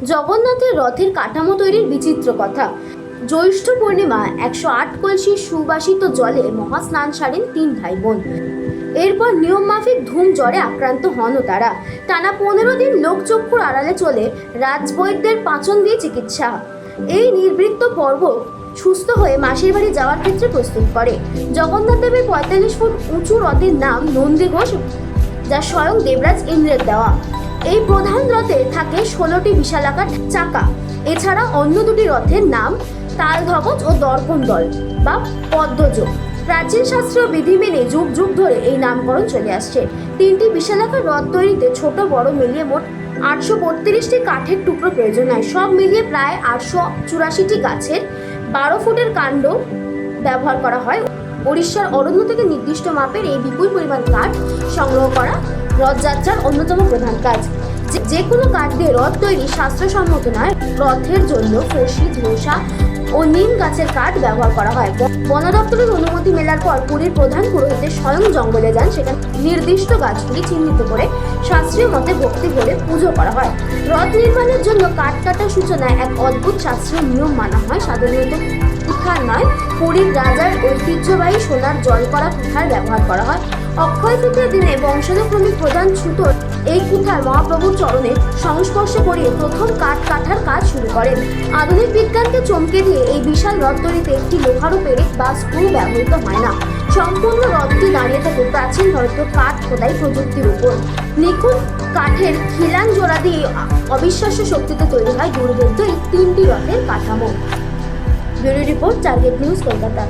জগন্নাথের রথের কাঠামো তৈরির বিচিত্র কথা। জ্যৈষ্ঠ পূর্ণিমা 108 কলসি সুবাসিত জলে মহাস্নান সারেন 3 ভাই বোন। এরপর নিয়ম মাফিক ধূম জ্বরে আক্রান্ত হন তারা। টানা 15 দিন লোকচক্ষুর আড়ালে চলে রাজবৈদ্যের পাচন দিয়ে চিকিৎসা। এই নির্বৃত্ত পর্ব সুস্থ হয়ে মাসির বাড়ি যাওয়ার ক্ষেত্রে প্রস্তুত করে। জগন্নাথ দেবের 45 ফুট উঁচু রথের নাম নন্দীঘোষ, যা স্বয়ং দেবরাজ ইন্দ্রের দেওয়া। এই প্রধান রথে থাকে 16টি বিশালাকার চাকা। এছাড়া অন্য দুটি রথের নাম তালধ্বজ ও দর্পণ দল বা পদ্মজ। প্রাচীন শাস্ত্রীয় বিধি মেনে যুগ যুগ ধরে এই নামকরণ চলে আসছে। 3টি বিশালাকার রথ তৈরিতে ছোট বড় মিলিয়ে মোট 832টি কাঠের টুকরো প্রয়োজন হয়। সব মিলিয়ে প্রায় 884টি গাছের 12 ফুটের কাণ্ড ব্যবহার করা হয়। উড়িষ্যার অরণ্য থেকে নির্দিষ্ট মাপের এই বিপুল পরিমাণ কাঠ সংগ্রহ করা রথযাত্রার অন্যতম প্রধান কাজ। যে কোনো কাঠ দিয়ে রথ তৈরি শাস্ত্রসম্মত নয়। রথের জন্য ফসি, ধোসা ও নিম গাছের কাঠ ব্যবহার করা হয়। বন দপ্তরের অনুমতি মেলার পর পুরীর প্রধান পুরোহিত স্বয়ং জঙ্গলে যান। সেখানে নির্দিষ্ট গাছগুলি চিহ্নিত করে শাস্ত্রীয় মতে ভক্তি ভরে পুজো করা হয়। রথ নির্মাণের জন্য কাঠ কাটার সূচনায় এক অদ্ভুত শাস্ত্রীয় নিয়ম মানা হয়। সাধারণত কুঠার নয়, পুরীর রাজার ঐতিহ্যবাহী সোনার জল করা কুঠার ব্যবহার করা হয়। অক্ষয় তৃতীয়ার দিনে বংশানুক্রমিক প্রধান ছুতর এই কুঠার মহাপ্রভুর চরণে সংস্পর্শ করিয়ে প্রথম কাঠ কাটার কাজ শুরু করেন। আধুনিক বিজ্ঞানকে চমকে দিয়ে এই বিশাল রথ তৈরিতে একটি লোহারও পেরেক বা স্ক্রু ব্যবহৃত হয় না। সম্পূর্ণ রথটি দাঁড়িয়ে থাকে প্রাচীন ভারতীয় কাঠ খোদাই প্রযুক্তির উপর। নিখুঁত কাঠের খিলান জোড়া দিয়ে অবিশ্বাস্য শক্তিতে তৈরি হয় দুর্ভেদ্য এই 3টি রথের কাঠামো। Bureau report, target news, Kolkata.